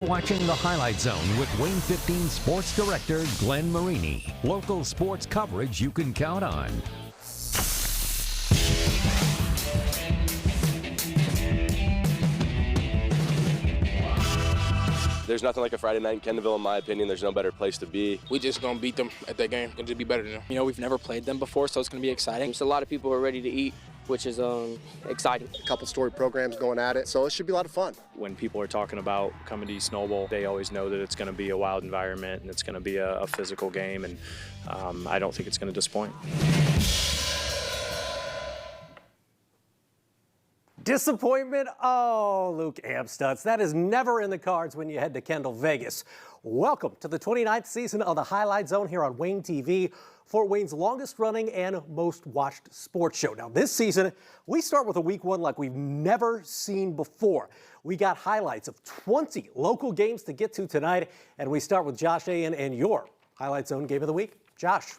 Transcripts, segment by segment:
Watching the Highlight Zone with WANE 15 Sports Director Glenn Marini. Local sports coverage you can count on. There's nothing like a Friday night in Kendallville, in my opinion. There's no better place to be. We just gonna beat them at that game and just be better than them. You know, we've never played them before, so it's gonna be exciting. There's a lot of people who are ready to eat, which is exciting. A couple story programs going at it, so it should be a lot of fun. When people are talking about coming to East Noble, they always know that it's going to be a wild environment and it's going to be a physical game, and I don't think it's going to disappoint. Disappointment? Oh, Luke Amstutz. That is never in the cards when you head to Kendall, Vegas. Welcome to the 29th season of the Highlight Zone here on WANE TV, Fort Wayne's longest running and most watched sports show. Now this season, we start with a week one like we've never seen before. We got highlights of 20 local games to get to tonight, and we start with Josh Ayen and your Highlight Zone game of the week. Josh.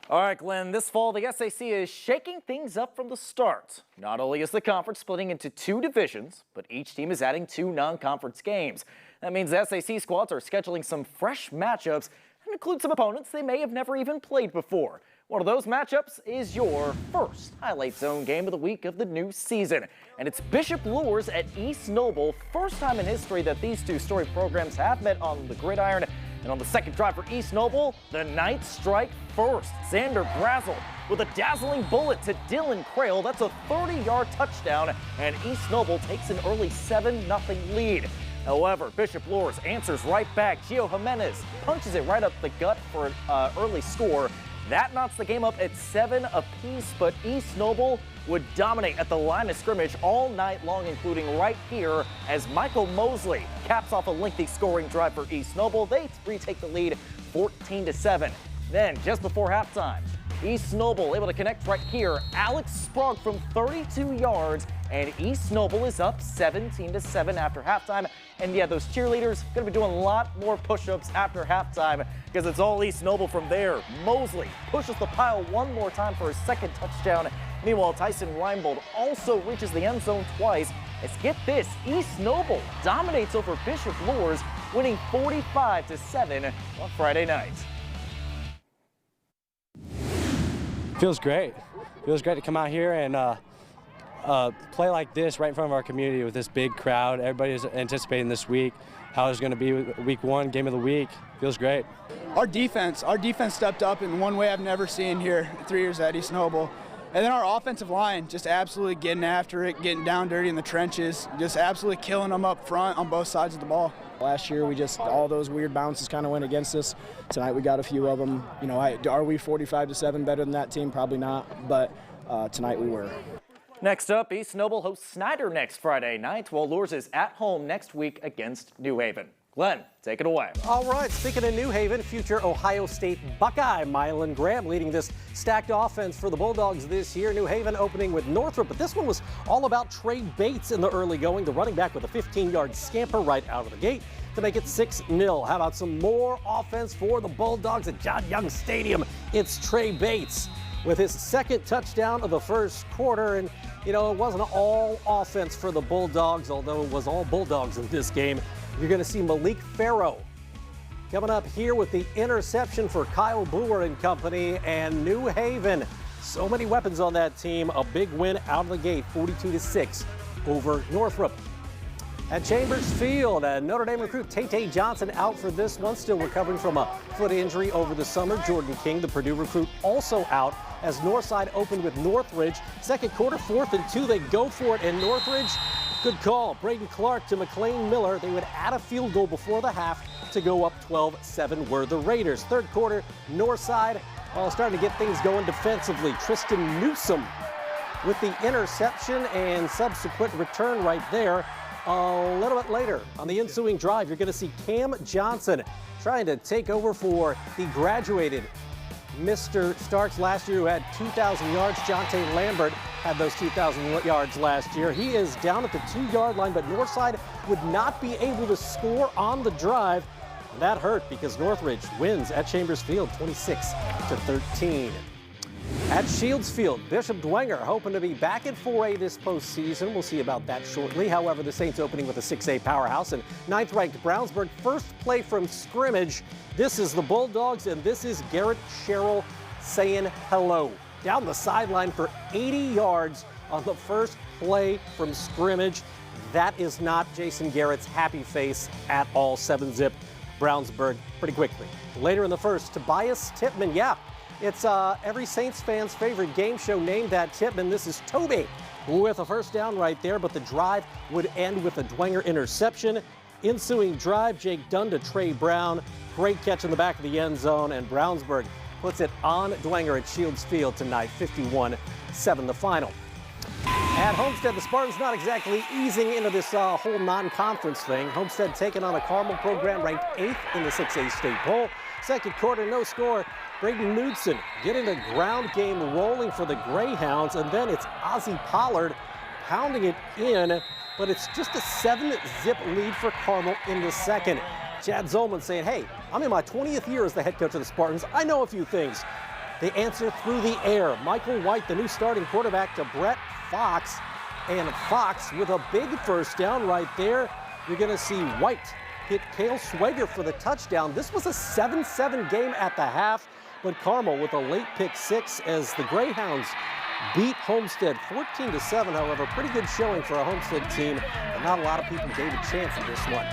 All right, Glenn, this fall the SAC is shaking things up from the start. Not only is the conference splitting into two divisions, but each team is adding two non-conference games. That means the SAC squads are scheduling some fresh matchups and include some opponents they may have never even played before. One of those matchups is your first Highlight Zone game of the week of the new season. And it's Bishop Lures at East Noble. First time in history that these two storied programs have met on the gridiron. And on the second drive for East Noble, the Knights strike first. Xander Brazel with a dazzling bullet to Dylan Crail. That's a 30-yard touchdown, and East Noble takes an early 7-0 lead. However, Bishop Lures answers right back. Gio Jimenez punches it right up the gut for an early score. That knocks the game up at 7 apiece, but East Noble would dominate at the line of scrimmage all night long, including right here as Michael Mosley caps off a lengthy scoring drive for East Noble. They retake the lead 14-7. Then, just before halftime, East Noble able to connect right here. Alex Sprague from 32 yards, and East Noble is up 17-7 after halftime. And yeah, those cheerleaders going to be doing a lot more push-ups after halftime because it's all East Noble from there. Mosley pushes the pile one more time for his second touchdown. Meanwhile, Tyson Reinbold also reaches the end zone twice. Let's get this, East Noble dominates over Bishop Lures, winning 45-7 on Friday night. Feels great. Feels great to come out here and play like this right in front of our community with this big crowd. Everybody's anticipating this week, how it's going to be week one, game of the week. Feels great. Our defense stepped up in one way I've never seen here 3 years at East Noble. And then our offensive line just absolutely getting after it, getting down dirty in the trenches, just absolutely killing them up front on both sides of the ball. Last year, all those weird bounces kind of went against us. Tonight, we got a few of them. You know, are we 45-7 better than that team? Probably not, but tonight we were. Next up, East Noble hosts Snyder next Friday night, while Lures is at home next week against New Haven. Glenn, take it away. All right, speaking of New Haven, future Ohio State Buckeye Mylan Graham leading this stacked offense for the Bulldogs this year. New Haven opening with Northrop, but this one was all about Trey Bates in the early going, the running back with a 15-yard scamper right out of the gate to make it 6-0. How about some more offense for the Bulldogs at John Young Stadium? It's Trey Bates with his second touchdown of the first quarter. And, you know, it wasn't all offense for the Bulldogs, although it was all Bulldogs in this game. You're going to see Malik Farrow coming up here with the interception for Kyle Brewer and company, and New Haven. So many weapons on that team. A big win out of the gate, 42-6 over Northrop. At Chambers Field, Notre Dame recruit Tay Johnson out for this one, still recovering from a foot injury over the summer. Jordan King, the Purdue recruit, also out as Northside opened with Northridge. Second quarter, 4th and 2, they go for it, and Northridge, good call. Braden Clark to McLean Miller. They would add a field goal before the half to go up 12-7 were the Raiders. Third quarter, Northside starting to get things going defensively. Tristan Newsom with the interception and subsequent return right there. A little bit later on the ensuing drive, you're going to see Cam Johnson trying to take over for the graduated Mr. Starks last year, who had 2,000 yards. Jonte Lambert had those 2,000 yards last year. He is down at the 2-yard line, but Northside would not be able to score on the drive. And that hurt because Northridge wins at Chambers Field 26-13. At Shields Field, Bishop Dwenger hoping to be back at 4A this postseason. We'll see about that shortly. However, the Saints opening with a 6A powerhouse, and 9th-ranked Brownsburg first play from scrimmage. This is the Bulldogs, and this is Garrett Sherrill saying hello. Down the sideline for 80 yards on the first play from scrimmage. That is not Jason Garrett's happy face at all. 7-zip Brownsburg pretty quickly. Later in the first, Tobias Tippmann, it's every Saints fan's favorite game show named that Tippmann. This is Toby with a first down right there, but the drive would end with a Dwenger interception. Ensuing drive, Jake Dunn to Trey Brown. Great catch in the back of the end zone, and Brownsburg puts it on Dwenger at Shields Field tonight, 51-7 the final. At Homestead, the Spartans not exactly easing into this whole non-conference thing. Homestead taking on a Carmel program ranked 8th in the 6A state poll. Second quarter, no score. Braden Knudsen getting the ground game rolling for the Greyhounds, and then it's Ozzie Pollard pounding it in, but it's just a 7-zip lead for Carmel in the second. Chad Zolman saying, hey, I'm in my 20th year as the head coach of the Spartans. I know a few things. They answer through the air. Michael White, the new starting quarterback, to Brett Fox, and Fox with a big first down right there. You're going to see White hit Cale Swager for the touchdown. This was a 7-7 game at the half, but Carmel with a late pick 6 as the Greyhounds beat Homestead 14-7. However, pretty good showing for a Homestead team, and not a lot of people gave a chance in this one.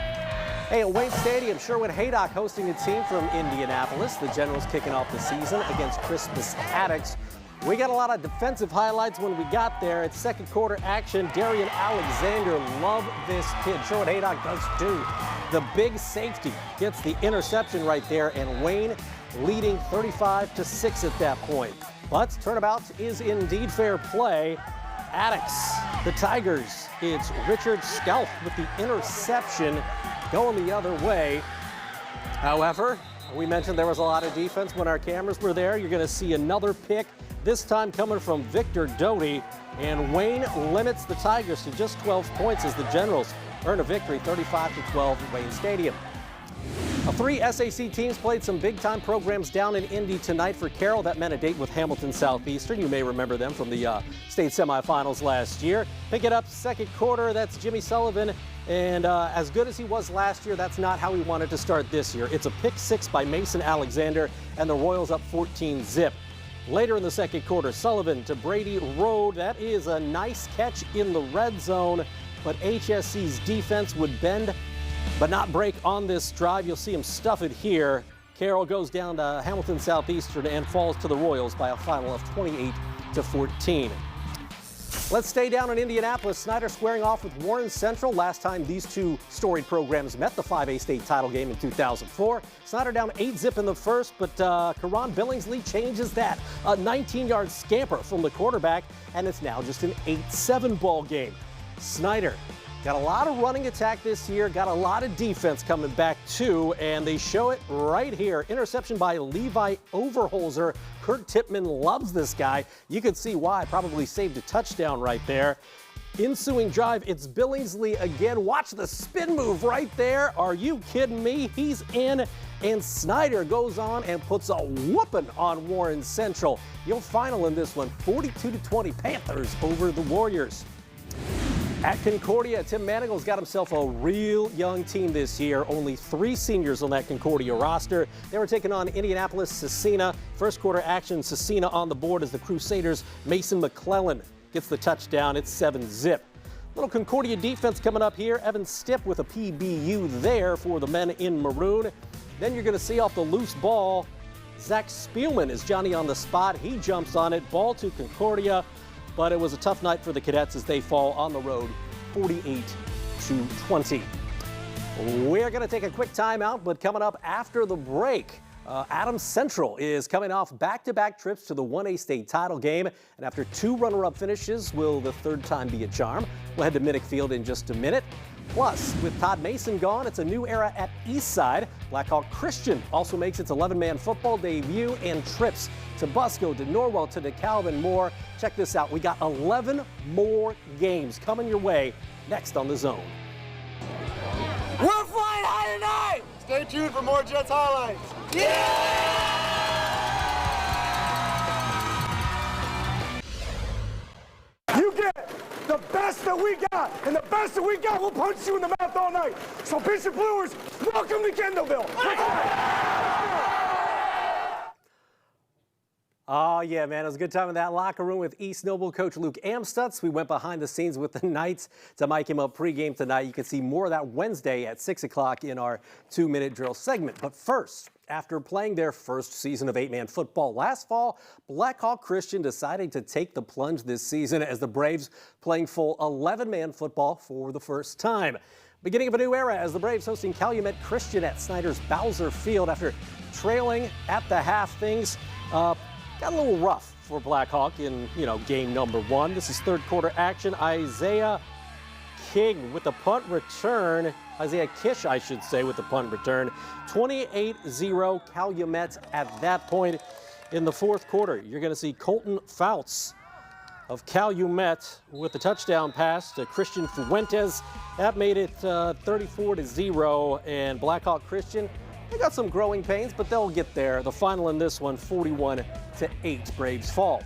Hey, at Wayne Stadium, Sherwood Haydock hosting a team from Indianapolis. The Generals kicking off the season against Crispus Attucks. We got a lot of defensive highlights when we got there. It's second quarter action. Darian Alexander, love this kid. Sherwood Haydock does too. The big safety gets the interception right there, and Wayne leading 35-6 at that point. But turnabout is indeed fair play. Attucks, the Tigers, it's Richard Skelf with the interception going the other way. However, we mentioned there was a lot of defense when our cameras were there. You're going to see another pick, this time coming from Victor Doty, and Wayne limits the Tigers to just 12 points as the Generals earn a victory 35-12 at Wayne Stadium. 3 SAC teams played some big-time programs down in Indy tonight for Carroll. That meant a date with Hamilton Southeastern. You may remember them from the state semifinals last year. Pick it up second quarter. That's Jimmy Sullivan. And as good as he was last year, that's not how he wanted to start this year. It's a pick 6 by Mason Alexander, and the Royals up 14-zip. Later in the second quarter, Sullivan to Brady Road. That is a nice catch in the red zone, but HSC's defense would bend but not break on this drive. You'll see him stuff it here. Carroll goes down to Hamilton Southeastern and falls to the Royals by a final of 28-14. Let's stay down in Indianapolis. Snyder squaring off with Warren Central. Last time these two storied programs met, the 5A state title game in 2004. Snyder down 8-zip in the first, but Karan Billingsley changes that. A 19-yard scamper from the quarterback, and it's now just an 8-7 ball game. Snyder got a lot of running attack this year, got a lot of defense coming back too, and they show it right here. Interception by Levi Overholzer. Kurt Tippmann loves this guy. You can see why. Probably saved a touchdown right there. Ensuing drive, it's Billingsley again. Watch the spin move right there. Are you kidding me? He's in, and Snyder goes on and puts a whooping on Warren Central. You'll final in this one, 42-20 Panthers over the Warriors. At Concordia, Tim Manigal's got himself a real young team this year. Only 3 seniors on that Concordia roster. They were taking on Indianapolis Cecina. First quarter action, Cecina on the board as the Crusaders. Mason McClellan gets the touchdown. It's 7-zip. Little Concordia defense coming up here. Evan Stipp with a PBU there for the men in maroon. Then you're going to see off the loose ball, Zach Spielman is Johnny on the spot. He jumps on it. Ball to Concordia. But it was a tough night for the Cadets as they fall on the road 48-20. We're going to take a quick timeout, but coming up after the break, Adams Central is coming off back-to-back trips to the 1A state title game. And after 2 runner-up finishes, will the third time be a charm? We'll head to Minnick Field in just a minute. Plus, with Todd Mason gone, it's a new era at Eastside. Blackhawk Christian also makes its 11-man football debut and trips to Busco, to Norwell, to DeKalb, and more. Check this out. We got 11 more games coming your way next on The Zone. We're flying high tonight! Stay tuned for more Jets highlights. Yeah! that we got, and the best that we got will punch you in the mouth all night. So Bishop Bluers, welcome to Kendallville. Oh, yeah, man. It was a good time in that locker room with East Noble coach Luke Amstutz. We went behind the scenes with the Knights to mic him up pregame tonight. You can see more of that Wednesday at 6 o'clock in our 2-minute drill segment. But first, after playing their first season of 8-man football last fall, Blackhawk Christian decided to take the plunge this season as the Braves playing full 11-man football for the first time. Beginning of a new era as the Braves hosting Calumet Christian at Snyder's Bowser Field after trailing at the half. Things got a little rough for Blackhawk in, game number 1. This is third quarter action. Isaiah King with the punt return. Isaiah Kish, I should say, with the punt return. 28-0 Calumet at that point in the fourth quarter. You're going to see Colton Fouts of Calumet with the touchdown pass to Christian Fuentes. That made it 34-0, and Blackhawk Christian, they got some growing pains, but they'll get there. The final in this one, 41-8, Braves fall.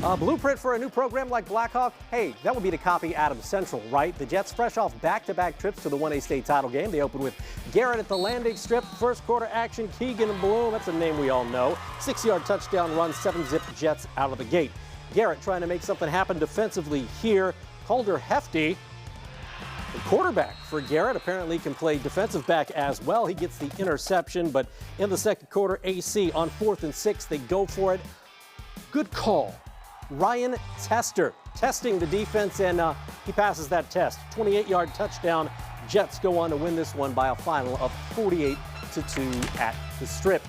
A blueprint for a new program like Blackhawk? Hey, that would be to copy Adams Central, right? The Jets fresh off back-to-back trips to the 1A state title game. They open with Garrett at the landing strip. First quarter action, Keegan Bloom, that's a name we all know. 6-yard touchdown run, 7-zip Jets out of the gate. Garrett trying to make something happen defensively here. Calder Hefty, the quarterback for Garrett, apparently can play defensive back as well. He gets the interception, but in the second quarter, AC on 4th and 6, they go for it. Good call. Ryan Tester testing the defense, and he passes that test. 28-yard touchdown. Jets go on to win this one by a final of 48-2 at the Strip.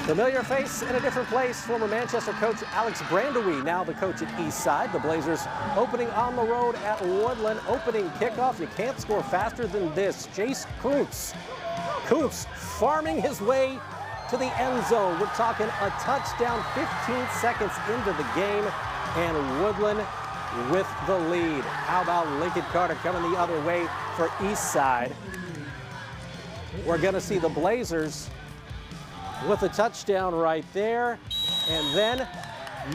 Familiar face in a different place, former Manchester coach Alex Brandewie, now the coach at Eastside. The Blazers opening on the road at Woodland. Opening kickoff. You can't score faster than this. Chase Kuntz. Kuntz farming his way to the end zone. We're talking a touchdown 15 seconds into the game, and Woodland with the lead. How about Lincoln Carter coming the other way for Eastside? We're going to see the Blazers with a touchdown right there, and then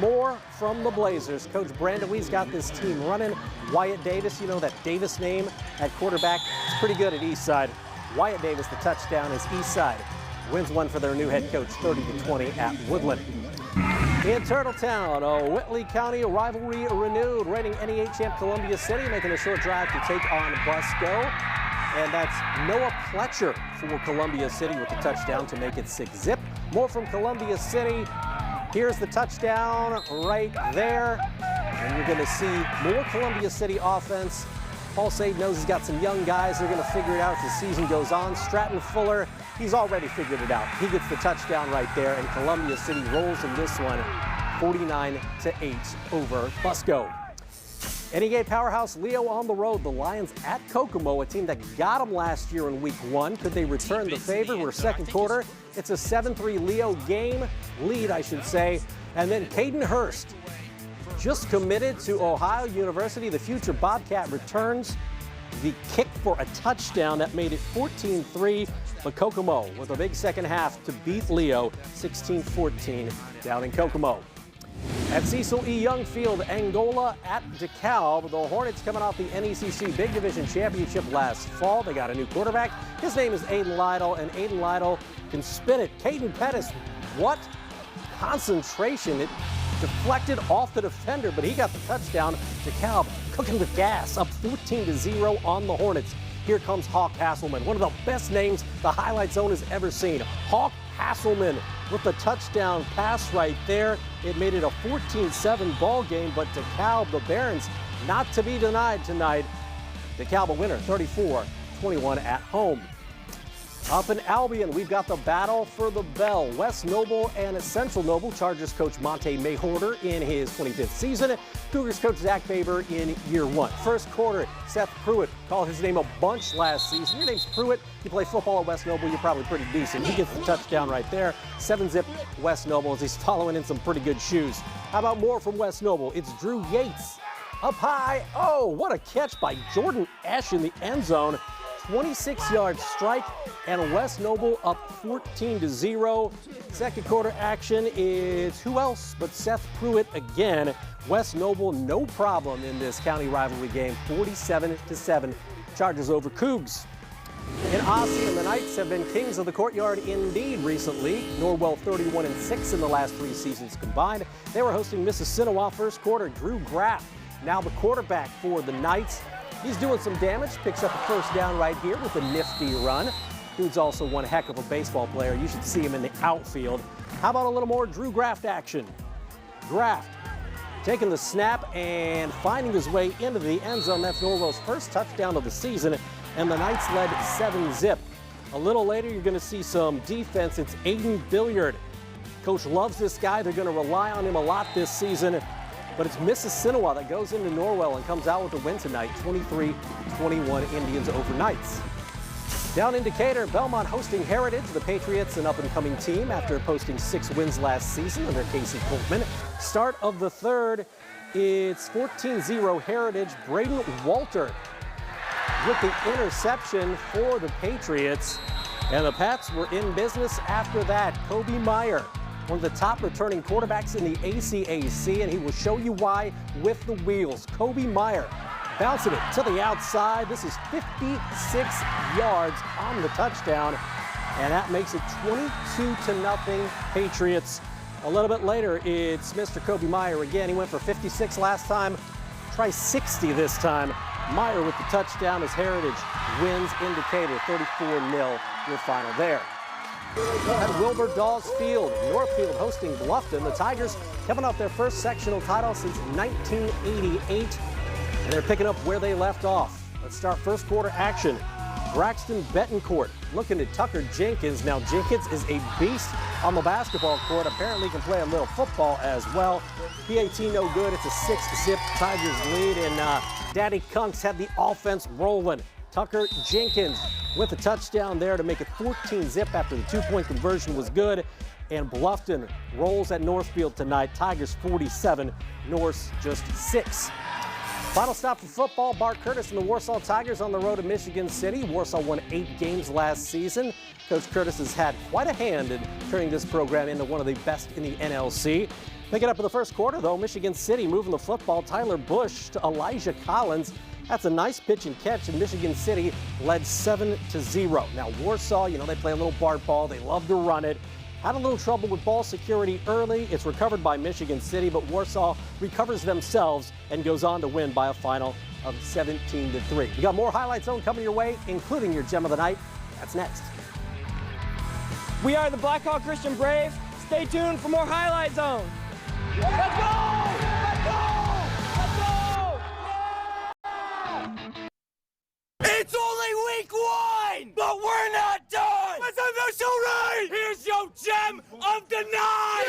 more from the Blazers. Coach Brandewie's got this team running. Wyatt Davis, that Davis name at quarterback, is pretty good at Eastside. Wyatt Davis, the touchdown is Eastside. Wins one for their new head coach, 30-20 at Woodland. In Turtletown, Whitley County rivalry renewed. Reigning NEA champ Columbia City making a short drive to take on Busco. And that's Noah Pletcher for Columbia City with the touchdown to make it 6-zip. More from Columbia City. Here's the touchdown right there. And you're going to see more Columbia City offense. Paul Sade knows he's got some young guys. They're going to figure it out as the season goes on. Stratton Fuller, he's already figured it out. He gets the touchdown right there, and Columbia City rolls in this one 49-8 over Busco. NEA Powerhouse Leo on the road. The Lions at Kokomo, a team that got them last year in week 1. Could they return the favor? We're second quarter. It's a 7-3 Leo game lead, I should say. And then Caden Hurst, just committed to Ohio University. The future Bobcat returns the kick for a touchdown that made it 14-3. But Kokomo with a big second half to beat Leo 16-14 down in Kokomo. At Cecil E. Young Field, Angola at DeKalb. The Hornets coming off the NECC Big Division Championship last fall. They got a new quarterback. His name is Aiden Lytle, and Aiden Lytle can spin it. Caden Pettis, what concentration. It deflected off the defender, but he got the touchdown. DeKalb cooking with gas, up 14-0 on the Hornets. Here comes Hawk Hasselman, one of the best names the Highlight Zone has ever seen. Hawk Hasselman with the touchdown pass right there. It made it a 14-7 ball game, but DeKalb, the Barons, not to be denied tonight. DeKalb a winner, 34-21 at home. Up in Albion, we've got the battle for the bell. West Noble and Central Noble. Chargers coach Monte Mayhorter in his 25th season. Cougars coach Zach Baber in year 1. First quarter, Seth Pruitt called his name a bunch last season. Your name's Pruitt. You play football at West Noble, you're probably pretty decent. He gets the touchdown right there. 7-zip West Noble as he's following in some pretty good shoes. How about more from West Noble? It's Drew Yates up high. Oh, what a catch by Jordan Esch in the end zone. 26-yard strike, and West Noble up 14-0. Second quarter action is who else but Seth Pruitt again. West Noble no problem in this county rivalry game, 47-7. Chargers over Cougs. In Ossian, the Knights have been kings of the courtyard indeed recently. Norwell 31-6 in the last 3 seasons combined. They were hosting Mississinawa first quarter. Drew Graff, now the quarterback for the Knights. He's doing some damage, picks up a first down right here with a nifty run. Dude's also one heck of a baseball player. You should see him in the outfield. How about a little more Drew Graft action? Graft taking the snap and finding his way into the end zone. That's Norwell's first touchdown of the season, and the Knights led 7-zip. A little later, you're going to see some defense. It's Aiden Billiard. Coach loves this guy. They're going to rely on him a lot this season. But it's Mississinawa that goes into Norwell and comes out with the win tonight, 23-21 Indians over Knights. Down in Decatur, Belmont hosting Heritage. The Patriots, an up-and-coming team after posting 6 wins last season under Casey Coltman. Start of the third, it's 14-0 Heritage. Braden Walter with the interception for the Patriots. And the Pats were in business after that. Kobe Meyer, one of the top returning quarterbacks in the ACAC, and he will show you why with the wheels. Kobe Meyer bouncing it to the outside. This is 56 yards on the touchdown, and that makes it 22-0 Patriots. A little bit later, it's Mr. Kobe Meyer again. He went for 56 last time. Try 60 this time. Meyer with the touchdown as Heritage wins in Decatur, 34-0 your final there. At Wilbur Dawes Field, Northfield hosting Bluffton. The Tigers coming off their first sectional title since 1988, and they're picking up where they left off. Let's start first quarter action. Braxton Betancourt looking at Tucker Jenkins. Now Jenkins is a beast on the basketball court. Apparently can play a little football as well. PAT no good. It's a 6-zip Tigers lead, and Daddy Kunks had the offense rolling. Tucker Jenkins with a touchdown there to make it 14-zip after the 2-point conversion was good. And Bluffton rolls at Northfield tonight. Tigers 47, Norse just 6. Final stop for football. Bart Curtis and the Warsaw Tigers on the road to Michigan City. Warsaw won 8 games last season. Coach Curtis has had quite a hand in turning this program into one of the best in the NLC. Picking up in the first quarter, though, Michigan City moving the football. Tyler Bush to Elijah Collins. That's a nice pitch and catch, and Michigan City led 7-0. Now, Warsaw, they play a little BART ball. They love to run it. Had a little trouble with ball security early. It's recovered by Michigan City, but Warsaw recovers themselves and goes on to win by a final of 17-3. We got more Highlight Zone coming your way, including your Gem of the Night. That's next. We are the Blackhawk Christian Braves. Stay tuned for more Highlight Zone. Let's go! Let's go! Let's go! It's only week 1, but we're not done! Let's have no show right! Here's your Gem of the Night!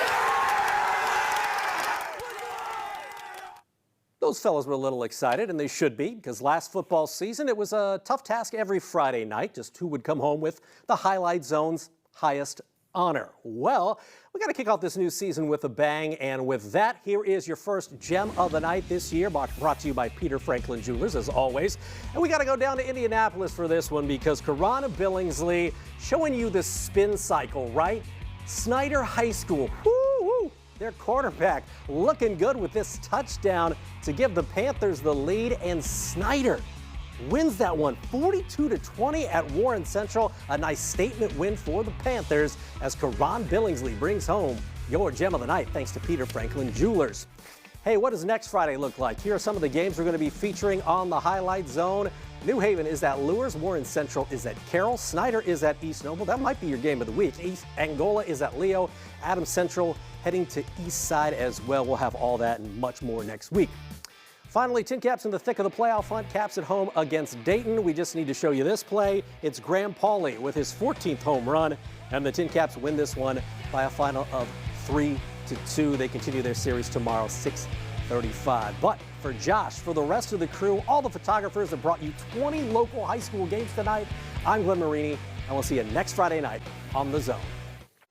Those fellas were a little excited, and they should be, because last football season it was a tough task every Friday night, just who would come home with the Highlight Zone's highest honor. Well, we got to kick off this new season with a bang, and with that, here is your first Gem of the Night this year, brought to you by Peter Franklin Jewelers, as always. And we got to go down to Indianapolis for this one, because Karan Billingsley showing you the spin cycle, right? Snyder High School, woo-woo, their quarterback looking good with this touchdown to give the Panthers the lead, and Snyder wins that one 42-20 at Warren Central. A nice statement win for the Panthers as Karan Billingsley brings home your Gem of the Night thanks to Peter Franklin Jewelers. Hey, what does next Friday look like? Here are some of the games we're going to be featuring on the Highlight Zone. New Haven is at Lures, Warren Central is at Carroll, Snyder is at East Noble. That might be your game of the week. East Angola is at Leo, Adams Central heading to East Side as well. We'll have all that and much more next week. Finally, TinCaps in the thick of the playoff hunt. Caps at home against Dayton. We just need to show you this play. It's Graham Pauley with his 14th home run, and the TinCaps win this one by a final of 3-2. They continue their series tomorrow, 6:35. But for Josh, for the rest of the crew, all the photographers that brought you 20 local high school games tonight, I'm Glenn Marini, and we'll see you next Friday night on The Zone.